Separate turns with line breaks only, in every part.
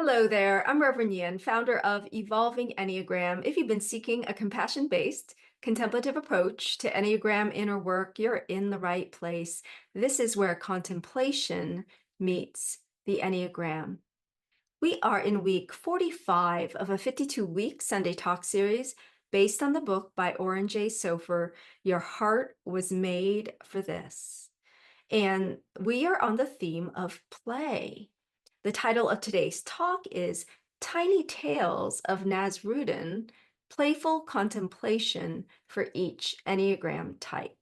Hello there, I'm Rev Nhien, founder of Evolving Enneagram. If you've been seeking a compassion-based, contemplative approach to Enneagram inner work, you're in the right place. This is where contemplation meets the Enneagram. We are in week 45 of a 52-week Sunday talk series based on the book by Oren Sofer, Your Heart Was Made for This. And we are on the theme of play. The title of today's talk is Tiny Tales of Nasrudin, Playful Contemplation for Each Enneagram Type.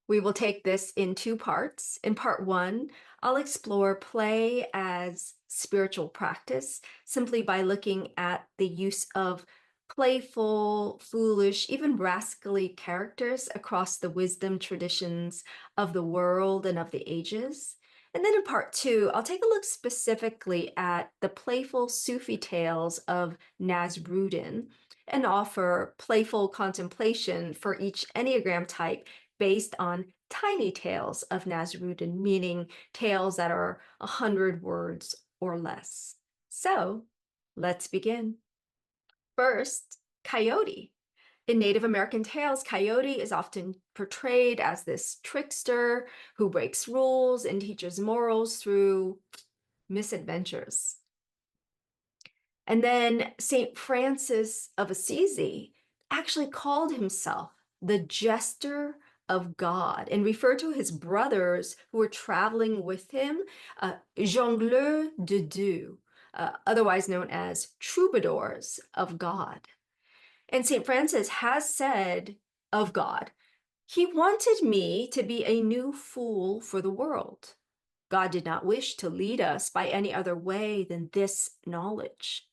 We will take this in two parts. In part one, I'll explore play as spiritual practice simply by looking at the use of playful, foolish, even rascally characters across the wisdom traditions of the world and of the ages. And then in part two, I'll take a look specifically at the playful Sufi tales of Nasrudin and offer playful contemplation for each Enneagram type based on tiny tales of Nasrudin, meaning tales that are 100 words or less. So let's begin. First, coyote. In Native American tales, coyote is often portrayed as this trickster who breaks rules and teaches morals through misadventures. And then St. Francis of Assisi actually called himself the jester of God and referred to his brothers who were traveling with him, jongleurs de Dieu, otherwise known as troubadours of God. And St. Francis has said of God, "He wanted me to be a new fool for the world. God did not wish to lead us by any other way than this knowledge."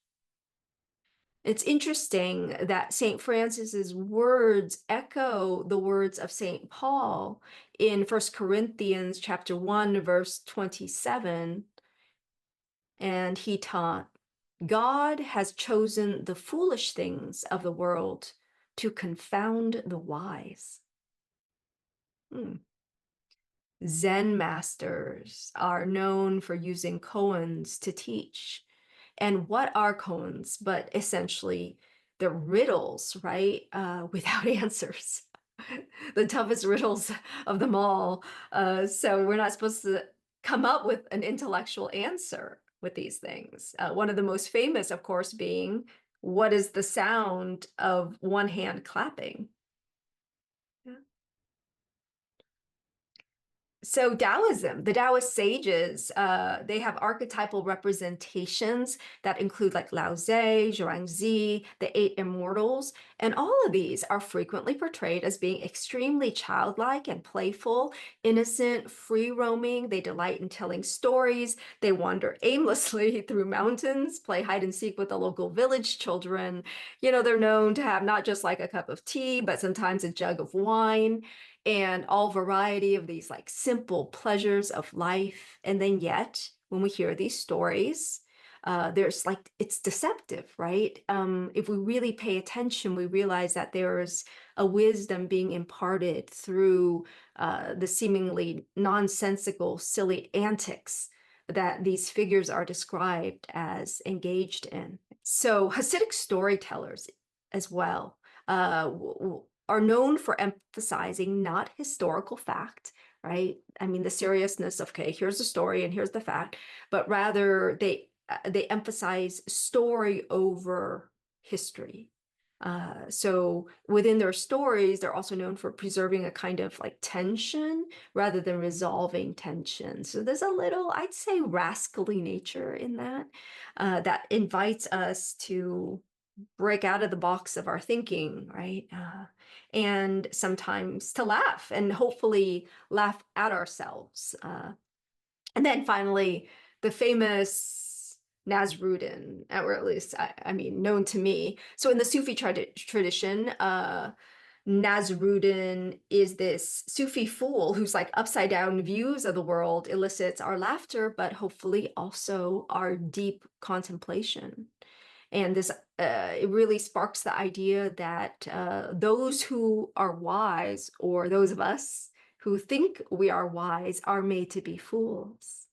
It's interesting that St. Francis's words echo the words of St. Paul in 1 Corinthians chapter 1, verse 27. And he taught, "God has chosen the foolish things of the world to confound the wise." Zen masters are known for using koans to teach. And what are koans? But essentially, they're riddles, right? Without answers. The toughest riddles of them all. So we're not supposed to come up with an intellectual answer with these things. One of the most famous, of course, being, what is the sound of one hand clapping? So Taoism, the Taoist sages, they have archetypal representations that include like Lao Tse, Zhuangzi, the Eight Immortals, and all of these are frequently portrayed as being extremely childlike and playful, innocent, free-roaming. They delight in telling stories. They wander aimlessly through mountains, play hide and seek with the local village children. You know, they're known to have not just like a cup of tea, but sometimes a jug of wine, and all variety of these like simple pleasures of life. And then yet, when we hear these stories, there's like, it's deceptive, right? If we really pay attention, we realize that there's a wisdom being imparted through the seemingly nonsensical, silly antics that these figures are described as engaged in. So Hasidic storytellers as well are known for emphasizing not historical fact, right? I mean, the seriousness of, okay, here's the story and here's the fact, but rather they emphasize story over history. So within their stories, they're also known for preserving a kind of like tension rather than resolving tension. So there's a little, I'd say, rascally nature in that, that invites us to break out of the box of our thinking, right? And sometimes to laugh and hopefully laugh at ourselves. And then finally, the famous Nasrudin, or at least, I mean, known to me. So in the Sufi tradition, Nasrudin is this Sufi fool who's like upside down views of the world elicits our laughter, but hopefully also our deep contemplation. And this it really sparks the idea that those who are wise, or those of us who think we are wise, are made to be fools.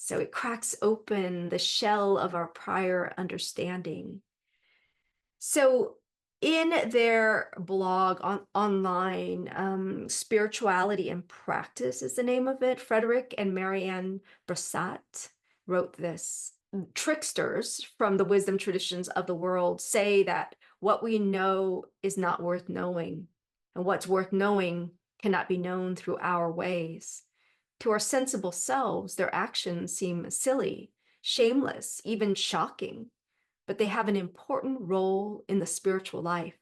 So it cracks open the shell of our prior understanding. So in their blog online, Spirituality and Practice is the name of it, Frederick and Marianne Bressat wrote this. Tricksters from the wisdom traditions of the world say that what we know is not worth knowing, and what's worth knowing cannot be known through our ways. To our sensible selves, their actions seem silly, shameless, even shocking, but they have an important role in the spiritual life.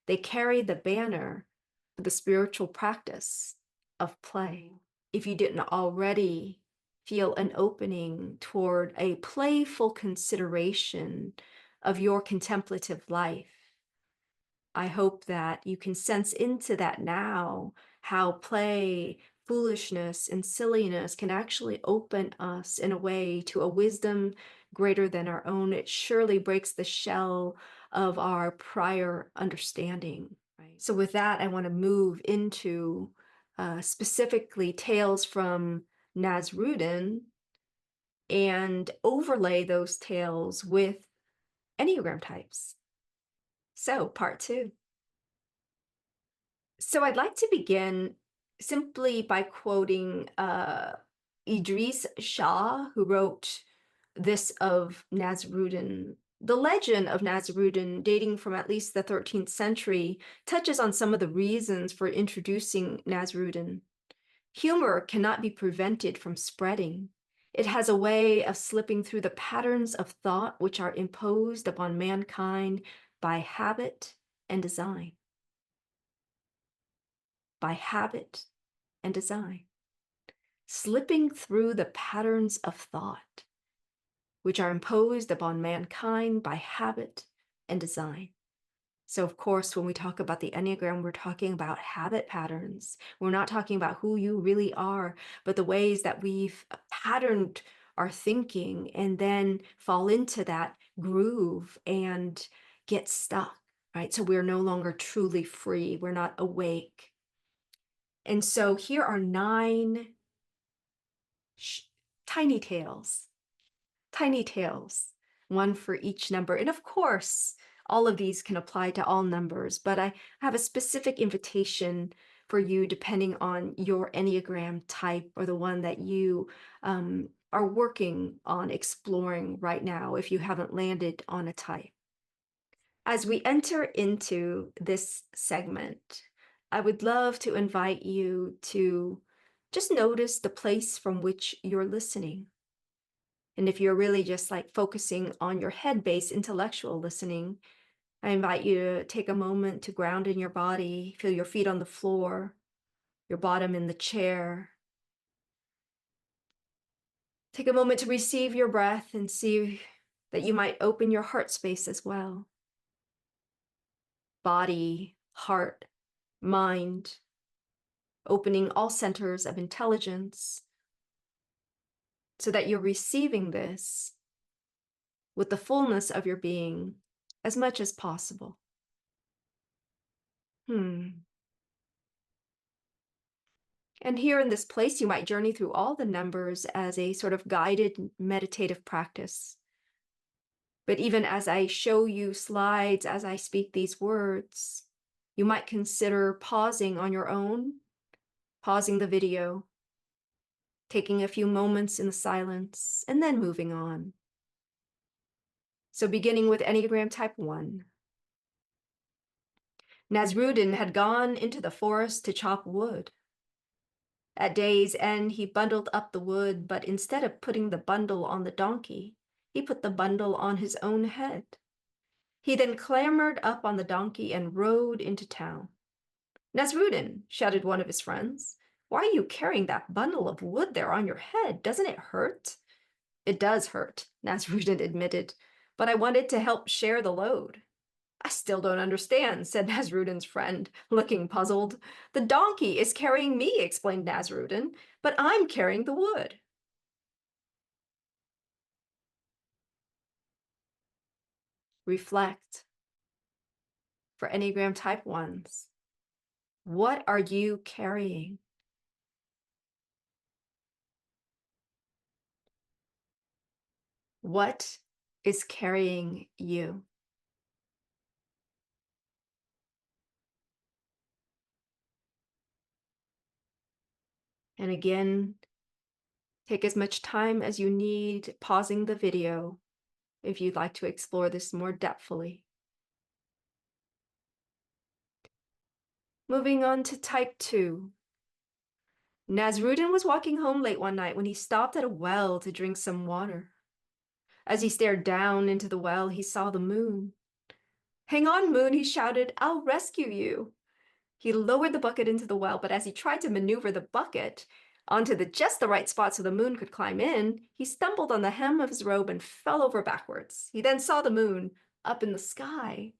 They carry the banner for the spiritual practice of play. If you didn't already feel an opening toward a playful consideration of your contemplative life, I hope that you can sense into that now, how play, foolishness, and silliness can actually open us in a way to a wisdom greater than our own. It surely breaks the shell of our prior understanding. Right? So with that, I want to move into specifically Tales from Nasrudin and overlay those tales with Enneagram types. So part 2. So I'd like to begin simply by quoting Idris Shah, who wrote this of Nasrudin. The legend of Nasrudin, dating from at least the 13th century, touches on some of the reasons for introducing Nasrudin. Humor cannot be prevented from spreading. It has a way of slipping through the patterns of thought which are imposed upon mankind by habit and design. By habit and design, slipping through the patterns of thought which are imposed upon mankind by habit and design. So, of course, when we talk about the Enneagram, we're talking about habit patterns. We're not talking about who you really are, but the ways that we've patterned our thinking and then fall into that groove and get stuck, right? So we're no longer truly free. We're not awake. And so here are 9 tiny tales, one for each number. And of course, all of these can apply to all numbers, but I have a specific invitation for you depending on your Enneagram type or the one that you are working on exploring right now if you haven't landed on a type. As we enter into this segment, I would love to invite you to just notice the place from which you're listening. And if you're really just like focusing on your head-based intellectual listening, I invite you to take a moment to ground in your body, feel your feet on the floor, your bottom in the chair. Take a moment to receive your breath and see that you might open your heart space as well. Body, heart, mind, opening all centers of intelligence so that you're receiving this with the fullness of your being as much as possible. And here in this place, you might journey through all the numbers as a sort of guided meditative practice. But even as I show you slides, as I speak these words, you might consider pausing on your own, pausing the video, taking a few moments in the silence, and then moving on. So beginning with Enneagram Type 1. Nasrudin had gone into the forest to chop wood. At day's end, he bundled up the wood, but instead of putting the bundle on the donkey, he put the bundle on his own head. He then clambered up on the donkey and rode into town. Nasrudin, shouted one of his friends, why are you carrying that bundle of wood there on your head? Doesn't it hurt? It does hurt, Nasrudin admitted, but I wanted to help share the load. I still don't understand, said Nasrudin's friend, looking puzzled. The donkey is carrying me, explained Nasrudin, but I'm carrying the wood. Reflect. For Enneagram Type 1s, what are you carrying? What is carrying you? And again, take as much time as you need, pausing the video if you'd like to explore this more depthfully. Moving on to type 2. Nasrudin was walking home late one night when he stopped at a well to drink some water. As he stared down into the well, he saw the moon. "Hang on, moon," he shouted. "I'll rescue you." He lowered the bucket into the well, but as he tried to maneuver the bucket onto just the right spot so the moon could climb in, he stumbled on the hem of his robe and fell over backwards. He then saw the moon up in the sky.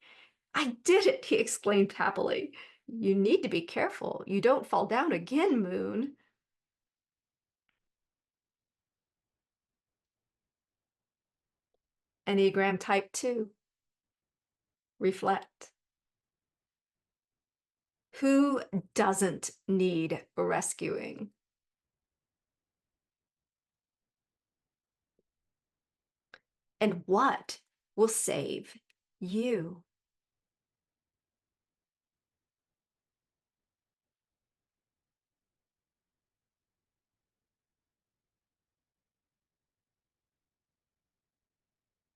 "I did it," he exclaimed happily. "You need to be careful. You don't fall down again, moon." Enneagram Type 2. Reflect. Who doesn't need rescuing? And what will save you?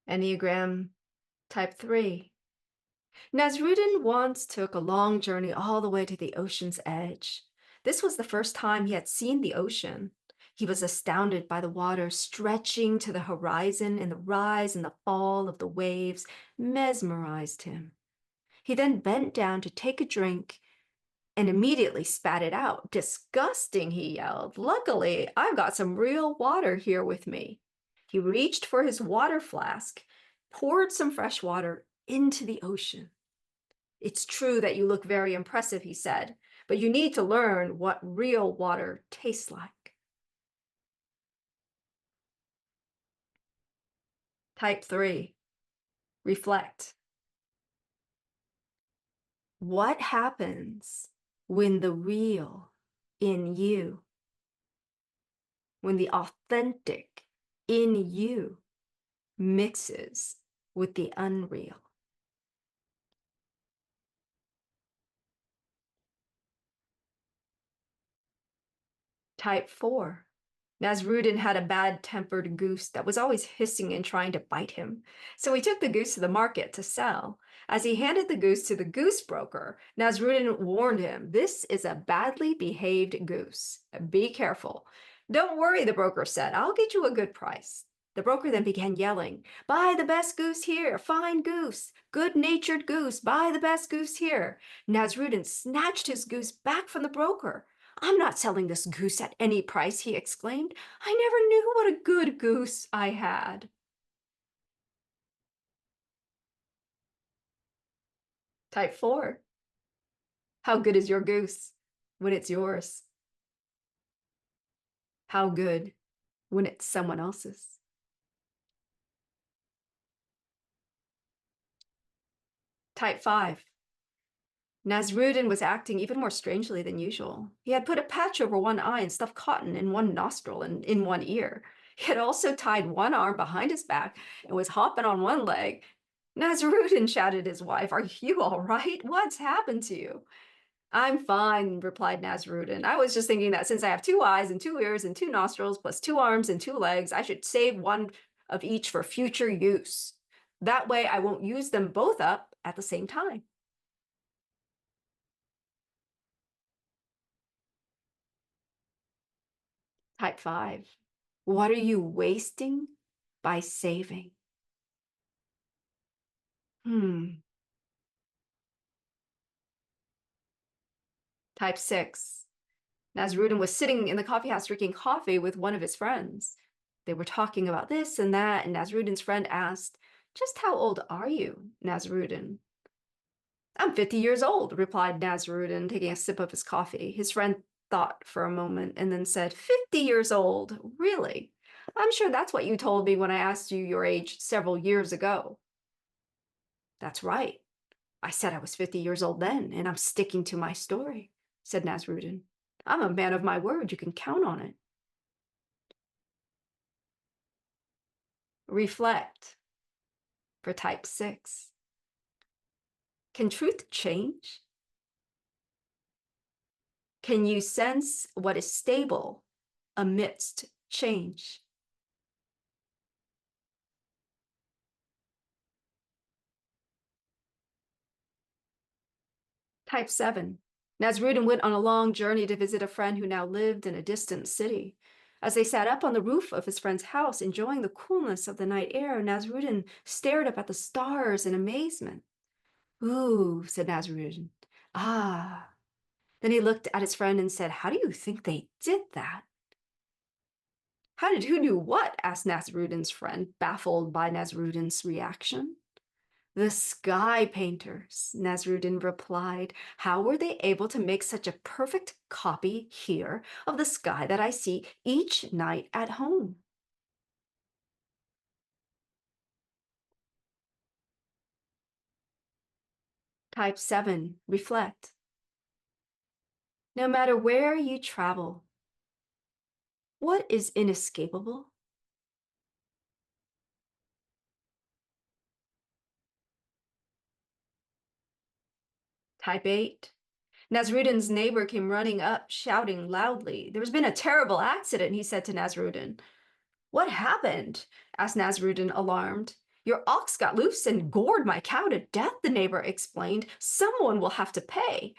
Enneagram Type 3. Nasrudin once took a long journey all the way to the ocean's edge. This was the first time he had seen the ocean. He was astounded by the water stretching to the horizon, and the rise and the fall of the waves mesmerized him. He then bent down to take a drink and immediately spat it out. "Disgusting," he yelled. "Luckily, I've got some real water here with me." He reached for his water flask, poured some fresh water into the ocean. "It's true that you look very impressive," he said, "but you need to learn what real water tastes like." Type 3. Reflect. What happens when the real in you, when the authentic in you mixes with the unreal? Type 4. Nasrudin had a bad-tempered goose that was always hissing and trying to bite him. So he took the goose to the market to sell. As he handed the goose to the goose broker, Nasrudin warned him, "This is a badly behaved goose. Be careful." "Don't worry," the broker said. "I'll get you a good price." The broker then began yelling, "Buy the best goose here, fine goose, good-natured goose, buy the best goose here." Nasrudin snatched his goose back from the broker. "I'm not selling this goose at any price," he exclaimed. "I never knew what a good goose I had." Type 4. How good is your goose when it's yours? How good when it's someone else's? Type 5. Nasrudin was acting even more strangely than usual. He had put a patch over one eye and stuffed cotton in one nostril and in one ear. He had also tied one arm behind his back and was hopping on one leg. "Nasrudin," shouted his wife, "are you all right? What's happened to you?" "I'm fine," replied Nasrudin. "I was just thinking that since I have two eyes and two ears and two nostrils, plus two arms and two legs, I should save one of each for future use. That way I won't use them both up at the same time." Type 5. What are you wasting by saving? Hmm. Type 6. Nasrudin was sitting in the coffee house drinking coffee with one of his friends. They were talking about this and that, and Nasrudin's friend asked, "Just how old are you, Nasrudin?" "I'm 50 years old," replied Nasrudin, taking a sip of his coffee. His friend thought for a moment and then said, "50 years old? Really? I'm sure that's what you told me when I asked you your age several years ago." "That's right. I said I was 50 years old then, and I'm sticking to my story," said Nasrudin. "I'm a man of my word. You can count on it." Reflect for type 6. Can truth change? Can you sense what is stable amidst change? Type 7. Nasrudin went on a long journey to visit a friend who now lived in a distant city. As they sat up on the roof of his friend's house, enjoying the coolness of the night air, Nasrudin stared up at the stars in amazement. Ooh, said Nasrudin. Ah. Then he looked at his friend and said, How do you think they did that? Who do what? Asked Nasrudin's friend, baffled by Nasrudin's reaction. The sky painters, Nasrudin replied. How were they able to make such a perfect copy here of the sky that I see each night at home? Type 7, reflect. No matter where you travel, what is inescapable? Type 8. Nasrudin's neighbor came running up, shouting loudly. There's been a terrible accident, he said to Nasrudin. What happened? Asked Nasrudin, alarmed. Your ox got loose and gored my cow to death, the neighbor explained. Someone will have to pay.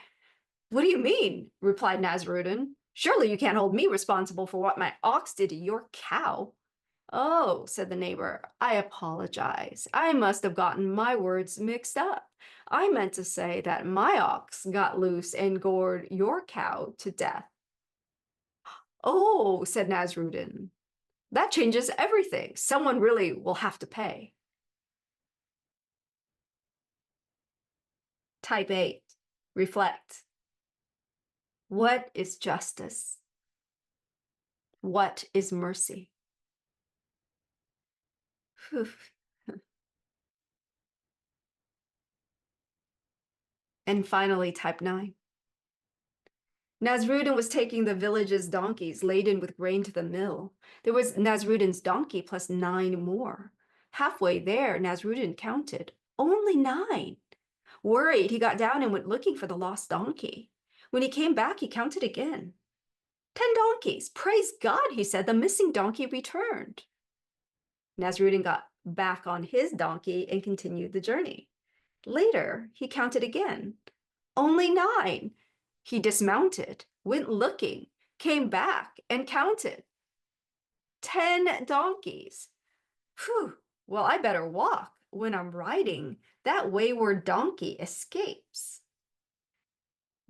What do you mean? Replied Nasrudin. Surely you can't hold me responsible for what my ox did to your cow. Oh, said the neighbor, I apologize. I must have gotten my words mixed up. I meant to say that my ox got loose and gored your cow to death. Oh, said Nasrudin, that changes everything. Someone really will have to pay. Type 8, reflect. What is justice? What is mercy? Whew. And finally, type 9. Nasrudin was taking the village's donkeys laden with grain to the mill. There was Nasrudin's donkey plus 9 more. Halfway there, Nasrudin counted. Only 9. Worried, he got down and went looking for the lost donkey. When he came back, he counted again. 10 donkeys. Praise God, he said. The missing donkey returned. Nasrudin got back on his donkey and continued the journey. Later, he counted again. Only 9. He dismounted, went looking, came back, and counted. 10 donkeys. Whew, well, I better walk. When I'm riding, that wayward donkey escapes.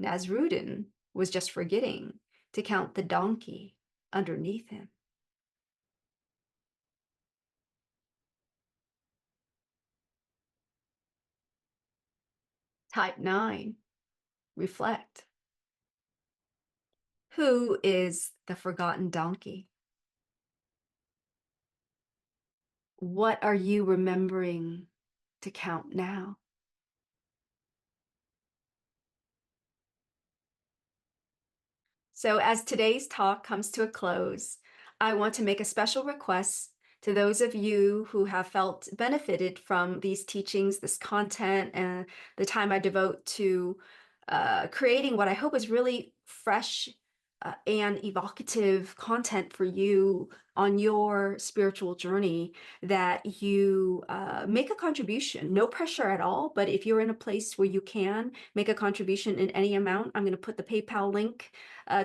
Nasrudin was just forgetting to count the donkey underneath him. Type 9, reflect. Who is the forgotten donkey? What are you remembering to count now? So as today's talk comes to a close, I want to make a special request to those of you who have felt benefited from these teachings, this content, and the time I devote to creating what I hope is really fresh and evocative content for you on your spiritual journey, that you make a contribution. No pressure at all, but if you're in a place where you can make a contribution in any amount, I'm going to put the PayPal link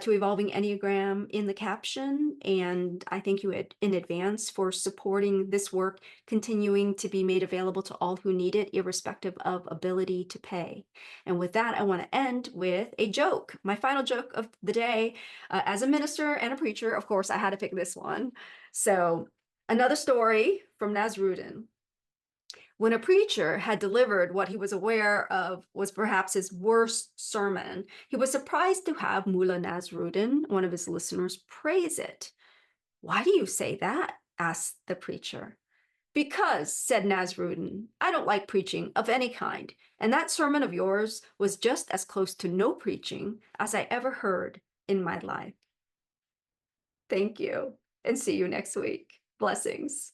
to Evolving Enneagram in the caption. And I thank you in advance for supporting this work, continuing to be made available to all who need it, irrespective of ability to pay. And with that, I want to end with a joke. My final joke of the day. As a minister and a preacher, of course, I had to pick this one. So another story from Nasrudin. When a preacher had delivered what he was aware of was perhaps his worst sermon, he was surprised to have Mullah Nasrudin, one of his listeners, praise it. Why do you say that? Asked the preacher. Because, said Nasrudin, I don't like preaching of any kind, and that sermon of yours was just as close to no preaching as I ever heard in my life. Thank you, and see you next week. Blessings.